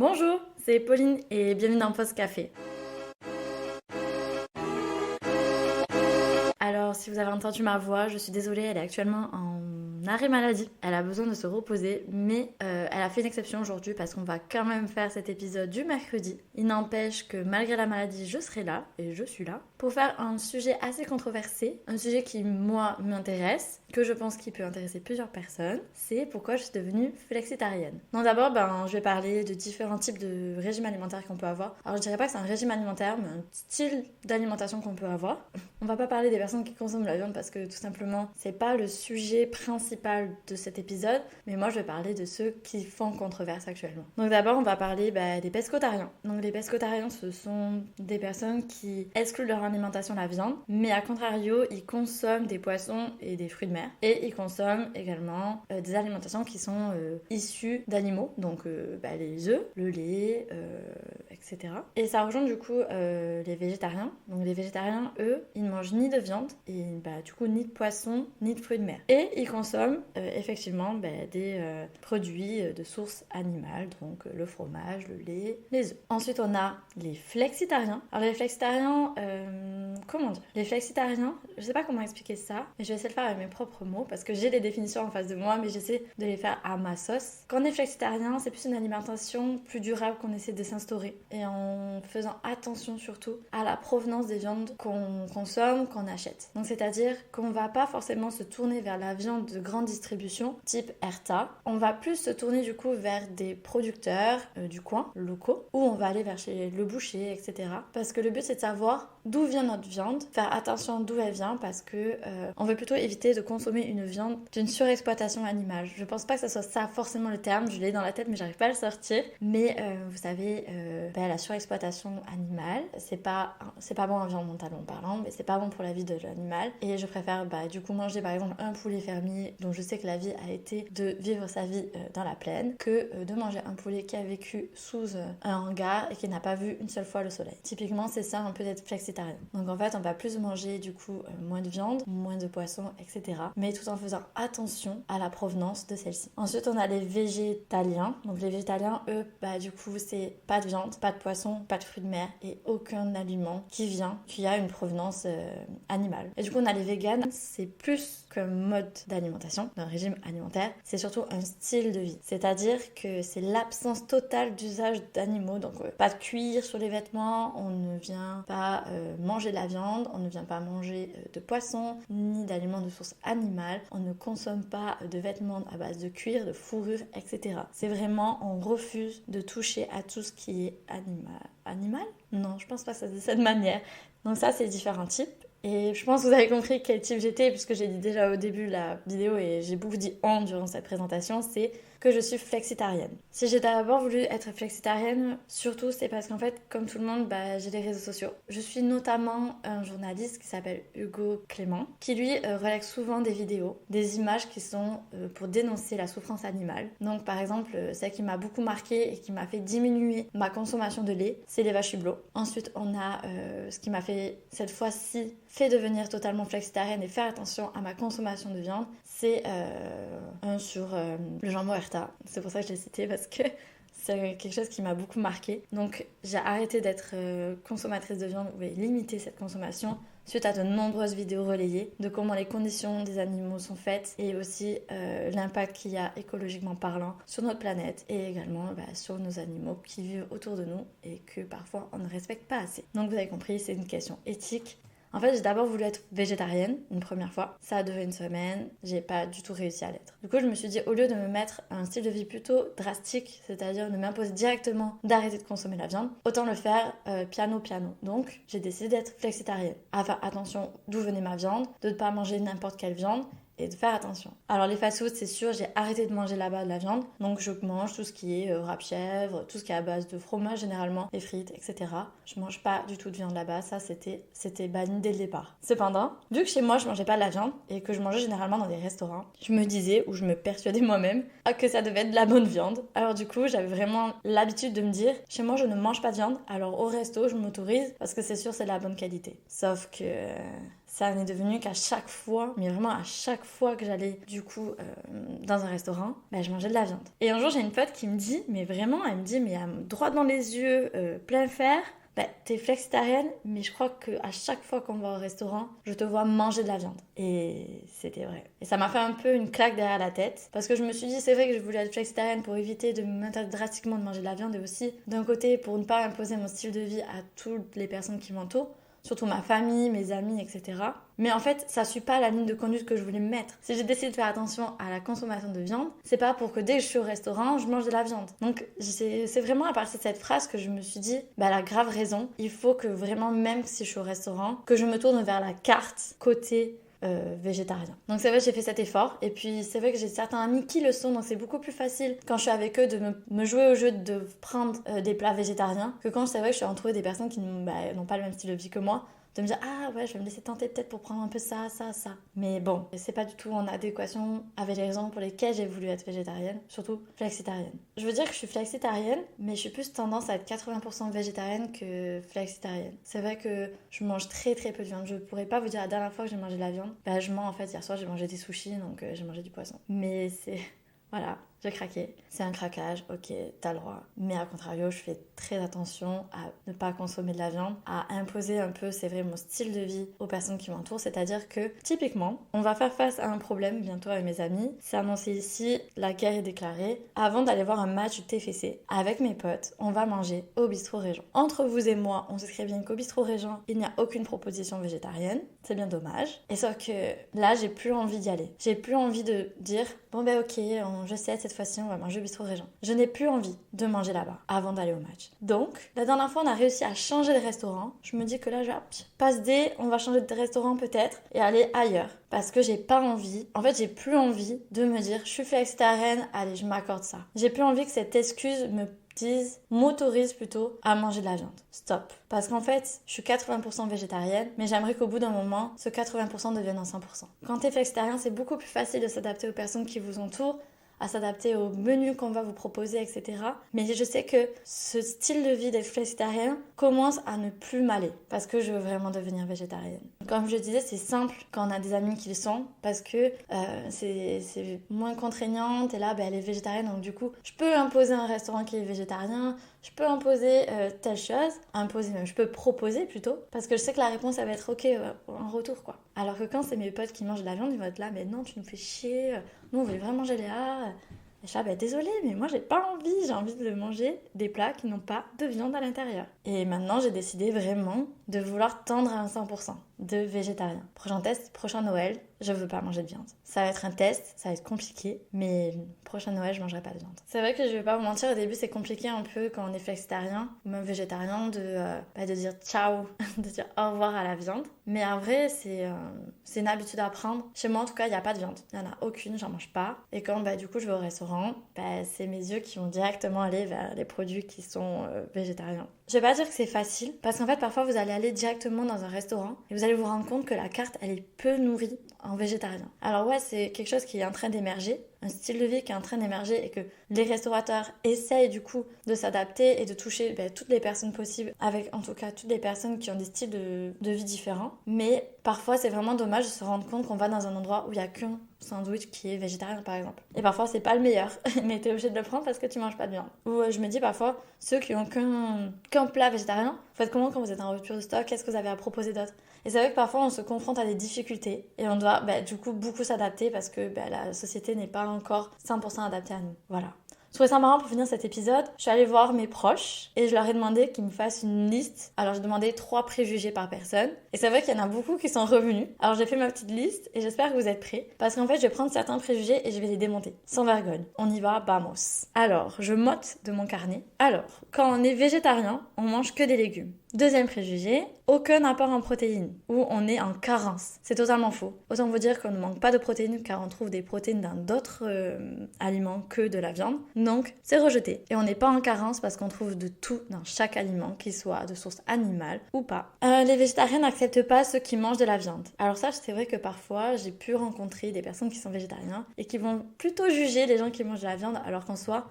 Bonjour, c'est Pauline et bienvenue dans Post Café. Alors, si vous avez entendu ma voix, je suis désolée, elle est actuellement en arrêt maladie. Elle a besoin de se reposer, mais elle a fait une exception aujourd'hui parce qu'on va quand même faire cet épisode du mercredi. Il n'empêche que malgré la maladie, je serai là, et je suis là, pour faire un sujet assez controversé, un sujet qui, moi, m'intéresse, que je pense qu'il peut intéresser plusieurs personnes. C'est pourquoi je suis devenue flexitarienne. Donc d'abord, je vais parler de différents types de régimes alimentaires qu'on peut avoir. Alors je dirais pas que c'est un régime alimentaire, mais un style d'alimentation qu'on peut avoir. On va pas parler des personnes qui consomment la viande parce que tout simplement, c'est pas le sujet principal de cet épisode, mais moi je vais parler de ceux qui font controverse actuellement. Donc d'abord, on va parler des pescotariens. Donc les pescotariens, ce sont des personnes qui excluent de leur alimentation la viande, mais à contrario, ils consomment des poissons et des fruits de mer. Et ils consomment également des alimentations qui sont issues d'animaux, donc les œufs, le lait, etc. Et ça rejoint du coup les végétariens. Donc les végétariens, eux, ils ne mangent ni de viande, et du coup ni de poisson, ni de fruits de mer. Et ils consomment effectivement des produits de source animale, donc le fromage, le lait, les œufs. Ensuite, on a les flexitariens. Alors les flexitariens, comment dire? Les flexitariens, je sais pas comment expliquer ça, mais je vais essayer de le faire avec mes propres mots, parce que j'ai les définitions en face de moi, mais j'essaie de les faire à ma sauce. Quand on est flexitarien, c'est plus une alimentation plus durable qu'on essaie de s'instaurer, et en faisant attention surtout à la provenance des viandes qu'on consomme, qu'on achète. Donc c'est-à-dire qu'on va pas forcément se tourner vers la viande de grande distribution, type Erta. On va plus se tourner du coup vers des producteurs du coin, locaux, ou on va aller vers chez le boucher, etc. Parce que le but c'est de savoir d'où vient notre viande, faire attention d'où elle vient, parce que on veut plutôt éviter de consommer une viande d'une surexploitation animale. Je pense pas que ce soit ça forcément le terme, je l'ai dans la tête mais j'arrive pas à le sortir. Mais vous savez, la surexploitation animale, c'est pas bon environnementalement parlant, mais c'est pas bon pour la vie de l'animal. Et je préfère du coup manger par exemple un poulet fermier dont je sais que la vie a été de vivre sa vie dans la plaine, que de manger un poulet qui a vécu sous un hangar et qui n'a pas vu une seule fois le soleil. Typiquement, c'est ça un peu d'être flexitarien. Donc en fait, on va plus manger du coup moins de viande, moins de poisson, etc. Mais tout en faisant attention à la provenance de celle-ci. Ensuite, on a les végétaliens. Donc les végétaliens, eux, du coup, c'est pas de viande, pas de poisson, pas de fruits de mer et aucun aliment qui a une provenance animale. Et du coup, on a les véganes, c'est plus qu'un mode d'alimentation, d'un régime alimentaire, c'est surtout un style de vie. C'est-à-dire que c'est l'absence totale d'usage d'animaux, donc pas de cuir sur les vêtements, on ne vient pas manger de la viande, on ne vient pas manger de poisson, ni d'aliments de source animale, on ne consomme pas de vêtements à base de cuir, de fourrure, etc. C'est vraiment, on refuse de toucher à tout ce qui est animal. Non, je pense pas que ça se dit de cette manière. Donc ça, c'est différents types. Et je pense que vous avez compris quel type j'étais, puisque j'ai dit déjà au début de la vidéo, et j'ai beaucoup dit « on » durant cette présentation, c'est que je suis flexitarienne. Si j'ai d'abord voulu être flexitarienne, surtout c'est parce qu'en fait, comme tout le monde, j'ai les réseaux sociaux. Je suis notamment un journaliste qui s'appelle Hugo Clément, qui lui relaxe souvent des vidéos, des images qui sont pour dénoncer la souffrance animale. Donc par exemple, celle qui m'a beaucoup marquée et qui m'a fait diminuer ma consommation de lait, c'est les vaches hublots. Ensuite, on a ce qui m'a fait cette fois-ci fait devenir totalement flexitarienne et faire attention à ma consommation de viande, c'est sur le jambon Erta. C'est pour ça que je l'ai cité, parce que c'est quelque chose qui m'a beaucoup marqué. Donc j'ai arrêté d'être consommatrice de viande, ou limiter cette consommation suite à de nombreuses vidéos relayées de comment les conditions des animaux sont faites, et aussi l'impact qu'il y a écologiquement parlant sur notre planète, et également sur nos animaux qui vivent autour de nous et que parfois on ne respecte pas assez. Donc vous avez compris, c'est une question éthique. En fait, j'ai d'abord voulu être végétarienne une première fois. Ça a duré une semaine, j'ai pas du tout réussi à l'être. Du coup, je me suis dit, au lieu de me mettre un style de vie plutôt drastique, c'est-à-dire de m'imposer directement d'arrêter de consommer la viande, autant le faire piano. Donc, j'ai décidé d'être flexitarienne. À faire attention d'où venait ma viande, de ne pas manger n'importe quelle viande, et de faire attention. Alors les fast-food, c'est sûr, j'ai arrêté de manger là-bas de la viande, donc je mange tout ce qui est râpe chèvre, tout ce qui est à base de fromage généralement, les frites, etc. Je mange pas du tout de viande là-bas, ça c'était banni dès le départ. Cependant, vu que chez moi je mangeais pas de la viande et que je mangeais généralement dans des restaurants, je me disais, ou je me persuadais moi-même, que ça devait être de la bonne viande. Alors du coup, j'avais vraiment l'habitude de me dire, chez moi je ne mange pas de viande, alors au resto je m'autorise parce que c'est sûr c'est de la bonne qualité. Sauf que ça en est devenu qu'à chaque fois, mais vraiment à chaque fois que j'allais du coup dans un restaurant, je mangeais de la viande. Et un jour j'ai une pote qui me dit, mais vraiment, elle me dit, mais droit dans les yeux, plein fer, t'es flexitarienne, mais je crois qu'à chaque fois qu'on va au restaurant, je te vois manger de la viande. Et c'était vrai. Et ça m'a fait un peu une claque derrière la tête, parce que je me suis dit, c'est vrai que je voulais être flexitarienne pour éviter de m'interdire drastiquement de manger de la viande, et aussi, d'un côté, pour ne pas imposer mon style de vie à toutes les personnes qui m'entourent, surtout ma famille, mes amis, etc. Mais en fait, ça suit pas la ligne de conduite que je voulais me mettre. Si j'ai décidé de faire attention à la consommation de viande, c'est pas pour que dès que je suis au restaurant, je mange de la viande. Donc c'est vraiment à partir de cette phrase que je me suis dit, elle a grave raison. Il faut que vraiment, même si je suis au restaurant, que je me tourne vers la carte côté végétarien. Donc c'est vrai que j'ai fait cet effort, et puis c'est vrai que j'ai certains amis qui le sont, donc c'est beaucoup plus facile quand je suis avec eux de me jouer au jeu de prendre des plats végétariens que quand c'est vrai que je suis entourée des personnes qui n'ont pas le même style de vie que moi, de me dire ah ouais, je vais me laisser tenter peut-être pour prendre un peu ça. Mais bon, c'est pas du tout en adéquation avec les raisons pour lesquelles j'ai voulu être végétarienne, surtout flexitarienne. Je veux dire que je suis flexitarienne, mais je suis plus tendance à être 80% végétarienne que flexitarienne. C'est vrai que je mange très très peu de viande. Je pourrais pas vous dire la dernière fois que j'ai mangé de la viande. Je mens en fait, hier soir j'ai mangé des sushis, donc j'ai mangé du poisson. Mais c'est... Voilà, j'ai craqué. C'est un craquage, ok, t'as le droit. Mais à contrario, je fais très attention à ne pas consommer de la viande, à imposer un peu, c'est vrai, mon style de vie aux personnes qui m'entourent. C'est-à-dire que, typiquement, on va faire face à un problème bientôt avec mes amis. C'est annoncé ici, la guerre est déclarée. Avant d'aller voir un match du TFC, avec mes potes, on va manger au bistrot Régent. Entre vous et moi, on sait très bien qu'au bistrot Régent, il n'y a aucune proposition végétarienne. C'est bien dommage. Et sauf que là, j'ai plus envie d'y aller. J'ai plus envie de dire, bon ok, je sais, cette fois-ci, on va manger au bistrot Régent. Je n'ai plus envie de manger là-bas avant d'aller au match. Donc, la dernière fois, on a réussi à changer de restaurant. Je me dis que là, passe D, on va changer de restaurant peut-être et aller ailleurs. Parce que j'ai pas envie, en fait, j'ai plus envie de me dire, je suis flexitarienne, allez, je m'accorde ça. J'ai plus envie que cette excuse m'autorise plutôt à manger de la viande. Stop. Parce qu'en fait, je suis 80% végétarienne, mais j'aimerais qu'au bout d'un moment, ce 80% devienne un 100%. Quand t'es flexitarien, c'est beaucoup plus facile de s'adapter aux personnes qui vous entourent, à s'adapter au menu qu'on va vous proposer, etc. Mais je sais que ce style de vie d'être flexitarien commence à ne plus m'aller parce que je veux vraiment devenir végétarienne. Comme je disais, c'est simple quand on a des amis qui le sont parce que c'est moins contraignant. Et là, elle est végétarienne, donc du coup, je peux imposer un restaurant qui est végétarien, je peux imposer telle chose, je peux proposer plutôt, parce que je sais que la réponse, elle va être ok en retour, quoi. Alors que quand c'est mes potes qui mangent de la viande, ils vont être là, mais non, tu nous fais chier, nous on veut vraiment manger Léa. Et je suis là, désolée, mais moi j'ai pas envie, j'ai envie de manger des plats qui n'ont pas de viande à l'intérieur. Et maintenant, j'ai décidé vraiment de vouloir tendre à un 100% de végétarien. Prochain test, prochain Noël, je veux pas manger de viande. Ça va être un test, ça va être compliqué, mais prochain Noël, je mangerai pas de viande. C'est vrai que je vais pas vous mentir, au début c'est compliqué un peu quand on est flexitarien ou même végétarien de dire ciao, de dire au revoir à la viande. Mais en vrai, c'est une habitude à prendre. Chez moi en tout cas, il n'y a pas de viande. Il n'y en a aucune, j'en mange pas. Et quand du coup je vais au restaurant, c'est mes yeux qui vont directement aller vers les produits qui sont végétariens. Je vais pas dire que c'est facile, parce qu'en fait parfois vous allez aller directement dans un restaurant et vous allez vous rendre compte que la carte elle est peu nourrie en végétarien. Alors ouais, c'est quelque chose qui est en train d'émerger, un style de vie qui est en train d'émerger et que les restaurateurs essayent du coup de s'adapter et de toucher toutes les personnes possibles, avec en tout cas toutes les personnes qui ont des styles de vie différents. Mais parfois c'est vraiment dommage de se rendre compte qu'on va dans un endroit où il n'y a qu'un sandwich qui est végétarien par exemple. Et parfois c'est pas le meilleur, mais t'es obligé de le prendre parce que tu manges pas de viande. Ou je me dis parfois, ceux qui ont qu'un plat végétarien, vous faites comment quand vous êtes en rupture de stock? Qu'est-ce que vous avez à proposer d'autre? Et c'est vrai que parfois on se confronte à des difficultés et on doit du coup beaucoup s'adapter parce que la société n'est pas encore 100% adaptée à nous. Voilà. Je trouvais ça marrant pour finir cet épisode. Je suis allée voir mes proches et je leur ai demandé qu'ils me fassent une liste. Alors j'ai demandé 3 préjugés par personne. Et c'est vrai qu'il y en a beaucoup qui sont revenus. Alors j'ai fait ma petite liste et j'espère que vous êtes prêts. Parce qu'en fait je vais prendre certains préjugés et je vais les démonter. Sans vergogne. On y va, vamos. Alors, je motte de mon carnet. Alors, quand on est végétarien, on mange que des légumes. Deuxième préjugé, aucun apport en protéines, ou on est en carence. C'est totalement faux. Autant vous dire qu'on ne manque pas de protéines car on trouve des protéines dans d'autres aliments que de la viande. Donc, c'est rejeté. Et on n'est pas en carence parce qu'on trouve de tout dans chaque aliment, qu'il soit de source animale ou pas. Les végétariens n'acceptent pas ceux qui mangent de la viande. Alors ça, c'est vrai que parfois, j'ai pu rencontrer des personnes qui sont végétariens et qui vont plutôt juger les gens qui mangent de la viande alors qu'en soi,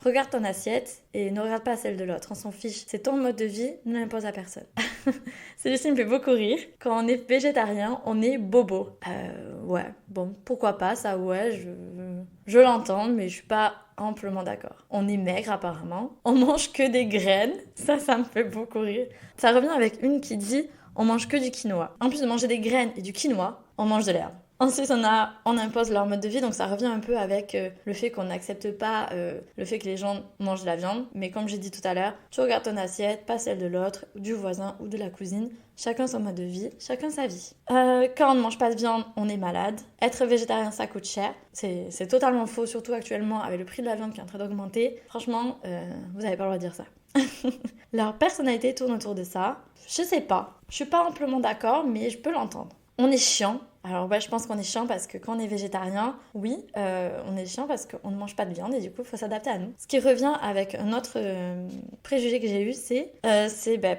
regarde ton assiette et ne regarde pas celle de l'autre, on s'en fiche. C'est ton mode de vie, ne l'impose à personne. Celui-ci me fait beaucoup rire. Quand on est végétarien, on est bobo. Ouais, bon, pourquoi pas, ça ouais, je l'entends, mais je suis pas amplement d'accord. On est maigre apparemment. On mange que des graines. Ça me fait beaucoup rire. Ça revient avec une qui dit on mange que du quinoa. En plus de manger des graines et du quinoa, on mange de l'herbe. Ensuite, on impose leur mode de vie, donc ça revient un peu avec le fait qu'on n'accepte pas le fait que les gens mangent de la viande. Mais comme j'ai dit tout à l'heure, tu regardes ton assiette, pas celle de l'autre, du voisin ou de la cousine. Chacun son mode de vie, chacun sa vie. Quand on ne mange pas de viande, on est malade. Être végétarien, ça coûte cher. C'est totalement faux, surtout actuellement avec le prix de la viande qui est en train d'augmenter. Franchement, vous n'avez pas le droit de dire ça. Leur personnalité tourne autour de ça. Je sais pas. Je suis pas amplement d'accord, mais je peux l'entendre. On est chiant. Alors ouais, je pense qu'on est chiant parce que quand on est végétarien, oui, on est chiant parce qu'on ne mange pas de viande et du coup, il faut s'adapter à nous. Ce qui revient avec un autre préjugé que j'ai eu, c'est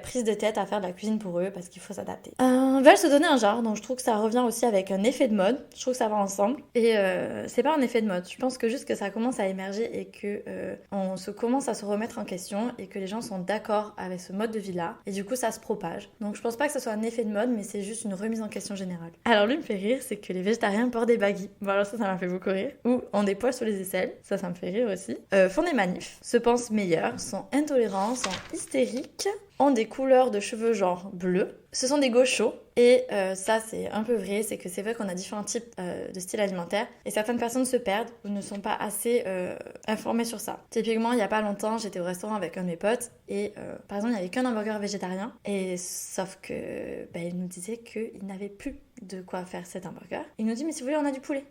prise de tête à faire de la cuisine pour eux parce qu'il faut s'adapter. Veulent se donner un genre, donc je trouve que ça revient aussi avec un effet de mode. Je trouve que ça va ensemble. Et c'est pas un effet de mode. Je pense que juste que ça commence à émerger et que on se commence à se remettre en question et que les gens sont d'accord avec ce mode de vie-là. Et du coup, ça se propage. Donc je pense pas que ce soit un effet de mode, mais c'est juste une remise en question générale. Alors lui me fait rire, c'est que les végétariens portent des baggy. Bon alors ça m'a fait beaucoup rire. Ou ont des poils sur les aisselles, ça me fait rire aussi. Font des manifs, se pensent meilleurs, sont intolérants, sont hystériques, ont des couleurs de cheveux genre bleu. Ce sont des gauchos. Et ça c'est un peu vrai, c'est que c'est vrai qu'on a différents types de styles alimentaires et certaines personnes se perdent ou ne sont pas assez informées sur ça. Typiquement, il y a pas longtemps, j'étais au restaurant avec un de mes potes et par exemple, il n'y avait qu'un hamburger végétarien et sauf que il nous disait qu'il n'avait plus de quoi faire cet hamburger. Il nous dit mais si vous voulez, on a du poulet.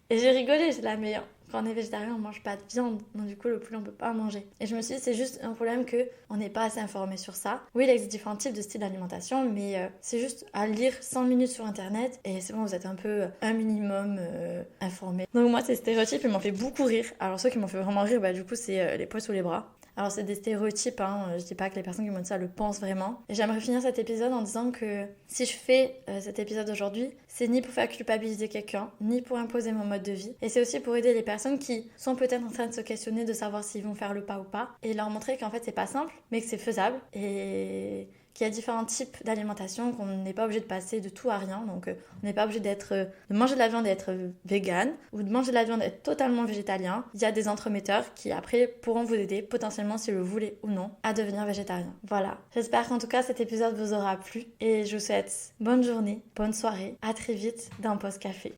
Et j'ai rigolé, j'étais là mais quand on est végétarien, on mange pas de viande, donc du coup le poulet on peut pas en manger. Et je me suis dit c'est juste un problème que on n'est pas assez informé sur ça. Oui, il existe différents types de styles d'alimentation, mais c'est juste à lire 100 minutes sur internet et c'est bon, vous êtes un peu un minimum informé. Donc moi ces stéréotypes ils m'ont fait beaucoup rire. Alors ceux qui m'ont fait vraiment rire, du coup c'est les poils sous les bras. Alors c'est des stéréotypes, je dis pas que les personnes qui m'ont dit ça le pensent vraiment. Et j'aimerais finir cet épisode en disant que si je fais cet épisode aujourd'hui, c'est ni pour faire culpabiliser quelqu'un, ni pour imposer mon mode de vie. Et c'est aussi pour aider les personnes qui sont peut-être en train de se questionner de savoir s'ils vont faire le pas ou pas. Et leur montrer qu'en fait c'est pas simple, mais que c'est faisable. Et qu'il y a différents types d'alimentation, qu'on n'est pas obligé de passer de tout à rien. Donc on n'est pas obligé de manger de la viande et être vegan, ou de manger de la viande et être totalement végétalien. Il y a des entremetteurs qui après pourront vous aider, potentiellement si vous le voulez ou non, à devenir végétarien. Voilà. J'espère qu'en tout cas cet épisode vous aura plu et je vous souhaite bonne journée, bonne soirée, à très vite dans Pause Café.